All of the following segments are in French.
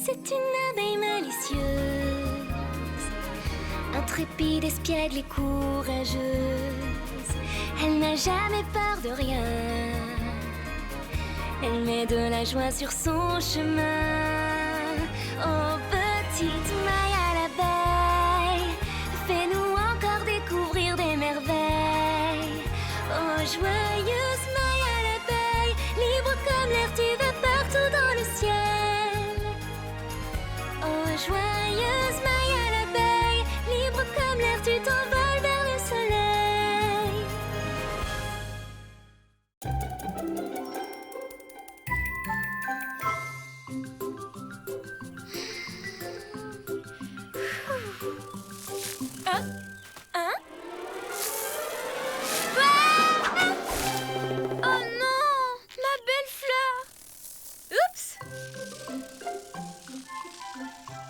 c'est une abeille malicieuse, intrépide, espiègle et courageuse. Elle n'a jamais peur de rien. Elle met de la joie sur son chemin. Oh, petite Maya l'abeille, fais-nous encore découvrir des merveilles. Oh, joyeuse Maya l'abeille, libre comme l'air, tu vas partout dans le ciel. Oh, joyeuse Maya l'abeille, libre comme l'air, tu t'envoles vers le soleil. Hein? Oh non, ma belle fleur. Oups.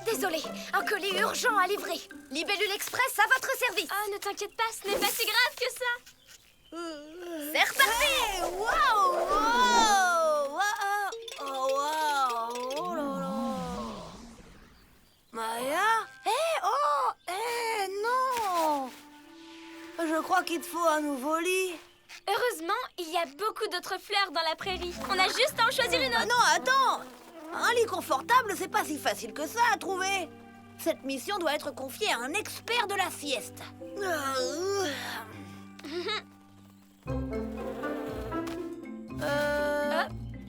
Désolée, un colis urgent à livrer. Libellule Express à votre service. Oh, ne t'inquiète pas, ce n'est pas si grave que ça. C'est reparti. Waouh! Oh, waouh! Oh là là! Maya? Non! Je crois qu'il te faut un nouveau lit. Heureusement, il y a beaucoup d'autres fleurs dans la prairie. On a juste à en choisir une Ah autre. non, attends! Un lit confortable, c'est pas si facile que ça à trouver. Cette mission doit être confiée à un expert de la sieste.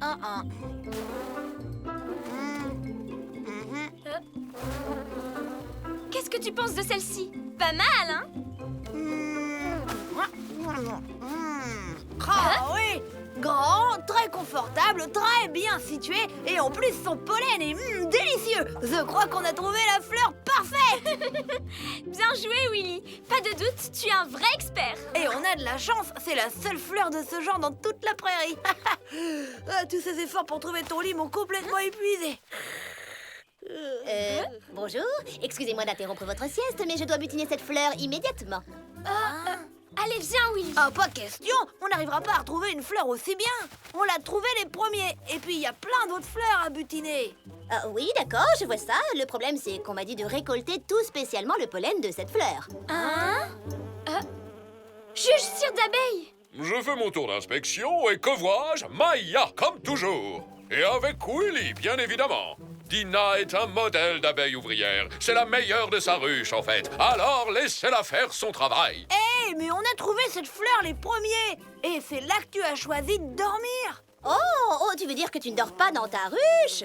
Un. Qu'est-ce que tu penses de celle-ci? Pas mal, hein? Ah oui! Grand, très confortable, très bien situé et en plus son pollen est délicieux. Je crois qu'on a trouvé la fleur parfaite. Bien joué, Willy. Pas de doute, tu es un vrai expert. Et on a de la chance, c'est la seule fleur de ce genre dans toute la prairie. Tous ces efforts pour trouver ton lit m'ont complètement épuisé. Bonjour, excusez-moi d'interrompre votre sieste, mais je dois butiner cette fleur immédiatement. Allez, viens, Willy. Ah, pas question. On n'arrivera pas à retrouver une fleur aussi bien. On l'a trouvée les premiers. Et puis, il y a plein d'autres fleurs à butiner. Oui, d'accord, je vois ça. Le problème, c'est qu'on m'a dit de récolter tout spécialement le pollen de cette fleur. Hein? Juge cire d'abeille. Je fais mon tour d'inspection et que vois-je? Maya, comme toujours. Et avec Willy, bien évidemment. Dina est un modèle d'abeille ouvrière. C'est la meilleure de sa ruche, en fait. Alors, laissez-la faire son travail. Hé, mais on a trouvé cette fleur les premiers. Et c'est là que tu as choisi de dormir. Oh, tu veux dire que tu ne dors pas dans ta ruche?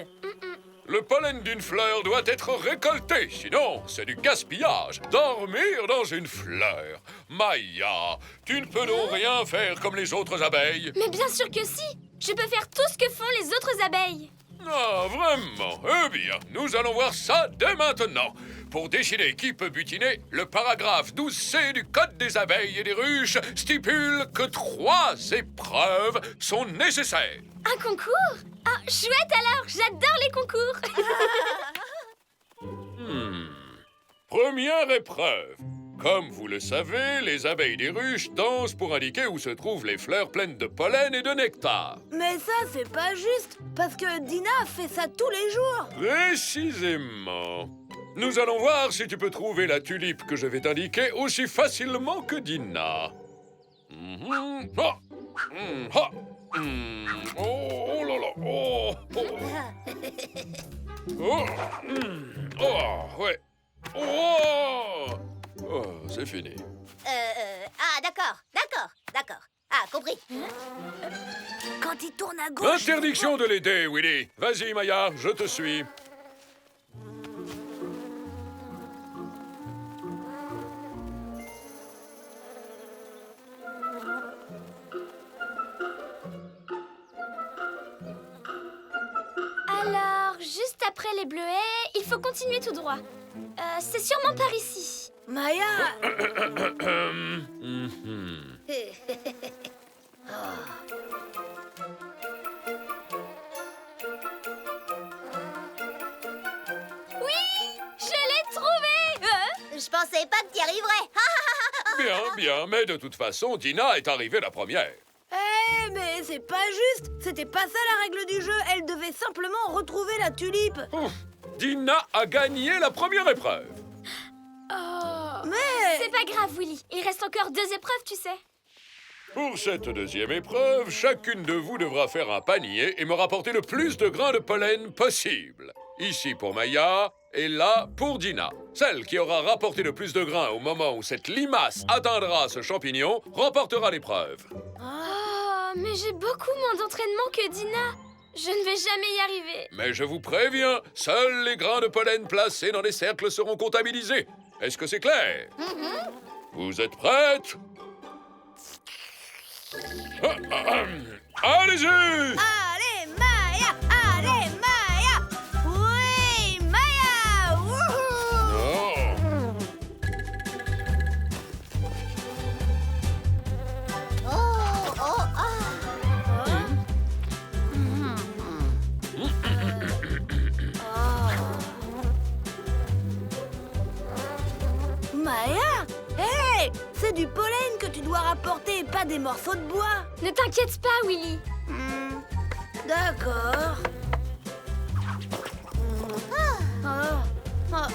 Le pollen d'une fleur doit être récolté, sinon c'est du gaspillage. Dormir dans une fleur. Maya, tu ne peux donc rien faire comme les autres abeilles. Mais bien sûr que si. Je peux faire tout ce que font les autres abeilles. Ah, vraiment? Eh bien, nous allons voir ça dès maintenant. Pour décider qui peut butiner, le paragraphe 12C du Code des abeilles et des ruches stipule que 3 épreuves sont nécessaires. Un concours? Ah, chouette alors. J'adore les concours. Première épreuve. Comme vous le savez, les abeilles des ruches dansent pour indiquer où se trouvent les fleurs pleines de pollen et de nectar. Mais ça, c'est pas juste. Parce que Dina fait ça tous les jours. Précisément. Nous allons voir si tu peux trouver la tulipe que je vais t'indiquer aussi facilement que Dina. Ah. Ah. Oh là là. Oh. Oh. Oh, ouais. Oh. Oh, c'est fini. D'accord. Ah, compris. Quand il tourne à gauche... Interdiction de l'aider, Willy. Vas-y, Maya, je te suis. Alors, juste après les bleuets, il faut continuer tout droit. C'est sûrement par ici. Maya... Oui, je l'ai trouvé. Je pensais pas que t'y arriverais. Bien, bien, mais de toute façon, Dina est arrivée la première. Eh, mais c'est pas juste. C'était pas ça la règle du jeu. Elle devait simplement retrouver la tulipe. Dina a gagné la première épreuve. Mais... C'est pas grave, Willy. Il reste encore 2 épreuves, tu sais. Pour cette deuxième épreuve, chacune de vous devra faire un panier et me rapporter le plus de grains de pollen possible. Ici pour Maya et là pour Dina. Celle qui aura rapporté le plus de grains au moment où cette limace atteindra ce champignon remportera l'épreuve. Oh, mais j'ai beaucoup moins d'entraînement que Dina. Je ne vais jamais y arriver. Mais je vous préviens, seuls les grains de pollen placés dans les cercles seront comptabilisés. Est-ce que c'est clair? Vous êtes prêtes? Allez-y! Allez, Maya! Allez, Maya! Oui, Maya! Wouhou! Oh. Oh, oh, ah. Maya! Hé! C'est du pollen que tu dois rapporter, pas des morceaux de bois. Ne t'inquiète pas, Willy. D'accord. Ah. Ah.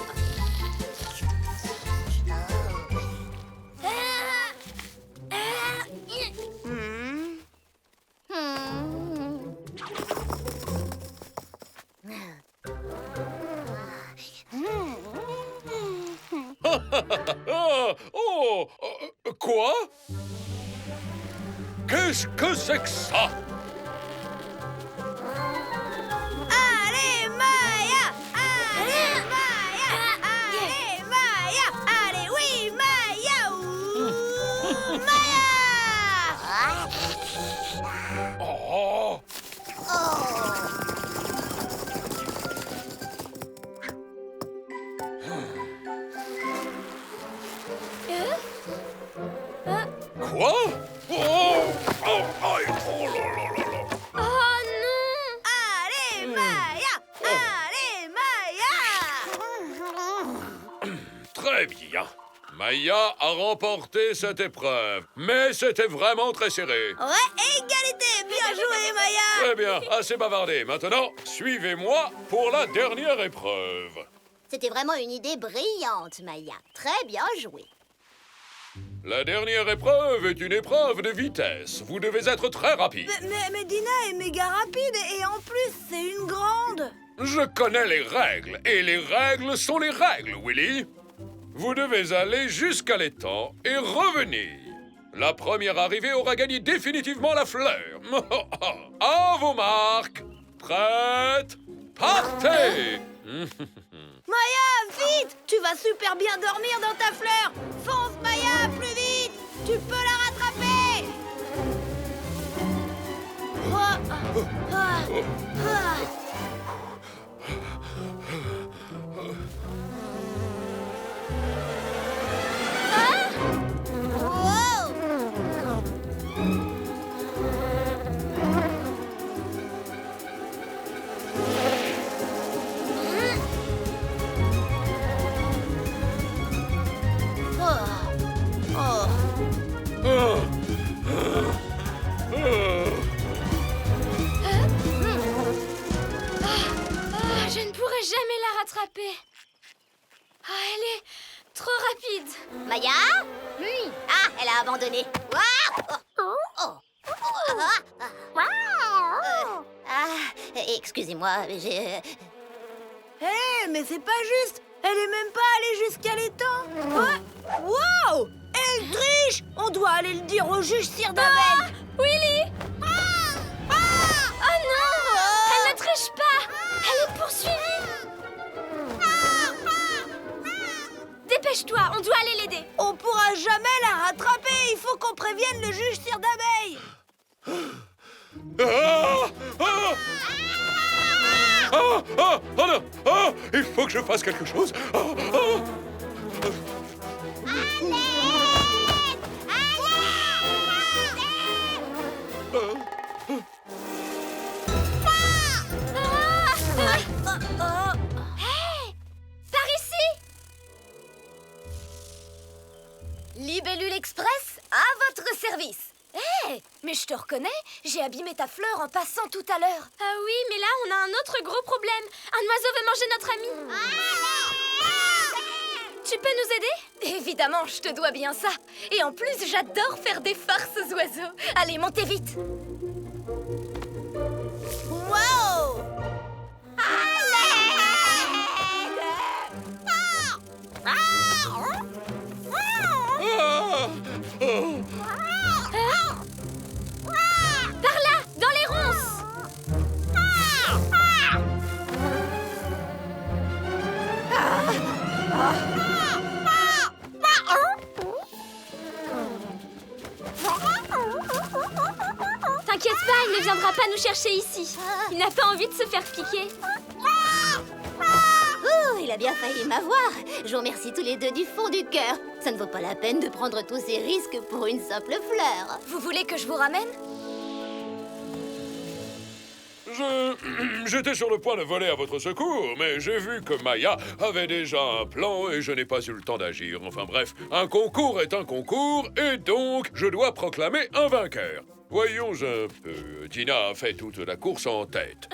Hmm. Quoi? Qu'est-ce que c'est que ça? Allez, Maya! Allez, Maya! Allez, Maya! Allez, oui, Maya! Ouh, Maya! Oh. Quoi? Oh, oh, aïe, oh là là là là. Oh non! Allez, Maya! Allez, Maya! Très bien. Maya a remporté cette épreuve, mais c'était vraiment très serré. Ouais, égalité! Bien joué, Maya! Très bien, assez bavardé. Maintenant, suivez-moi pour la dernière épreuve. C'était vraiment une idée brillante, Maya. Très bien joué. La dernière épreuve est une épreuve de vitesse. Vous devez être très rapide. Mais Dina est méga rapide et en plus, c'est une grande! Je connais les règles, et les règles sont les règles, Willy. Vous devez aller jusqu'à l'étang et revenir. La première arrivée aura gagné définitivement la fleur. À vos marques. Prête? Partez! Maya, vite! Tu vas super bien dormir dans ta fleur! Fonce, Maya, plus vite! Tu peux la rattraper! Je ne pourrai jamais la rattraper. Ah, elle est trop rapide. Maya? Ah, elle a abandonné. Ah, oh. Oh. Excusez-moi, j'ai... Hé, mais c'est pas juste! Elle est même pas allée jusqu'à l'étang! Ouais. Wow! Elle triche! On doit aller le dire au juge Sir Dabel! Willy! Oh non! Elle ne triche pas! Elle est poursuivie! Dépêche-toi, on doit aller l'aider. On pourra jamais la rattraper! Il faut qu'on prévienne le juge Sir Dabel! Ah! Ah! Ah! Ah! Oh non! Ah! Il faut que je fasse quelque chose! Ah! Ah! Hey! Par ici! Libellule Express à votre service. Hé! Hé, mais je te reconnais, j'ai abîmé ta fleur en passant tout à l'heure. Ah oui, mais là, on a un autre gros problème. Un oiseau veut manger notre ami. Tu peux nous aider? Évidemment, je te dois bien ça. Et en plus, j'adore faire des farces aux oiseaux. Allez, montez vite. Wow! Par là, dans les ronces. T'inquiète pas, il ne viendra pas nous chercher ici. Il n'a pas envie de se faire piquer. Oh, il a bien failli m'avoir. Je vous remercie tous les deux du fond du cœur. Ça ne vaut pas la peine de prendre tous ces risques pour une simple fleur. Vous voulez que je vous ramène? J'étais sur le point de voler à votre secours, mais j'ai vu que Maya avait déjà un plan et je n'ai pas eu le temps d'agir. Enfin bref, un concours est un concours et donc je dois proclamer un vainqueur. Voyons un peu. Dina a fait toute la course en tête.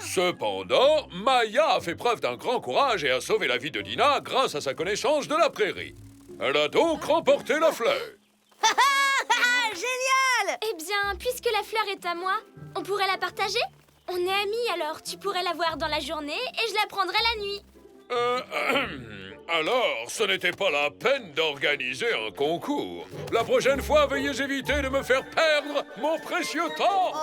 Cependant, Maya a fait preuve d'un grand courage et a sauvé la vie de Dina grâce à sa connaissance de la prairie. Elle a donc remporté la fleur. Génial! Eh bien, puisque la fleur est à moi, on pourrait la partager? On est amis, alors tu pourrais la voir dans la journée et je la prendrai la nuit. Alors, ce n'était pas la peine d'organiser un concours. La prochaine fois, veuillez éviter de me faire perdre mon précieux temps.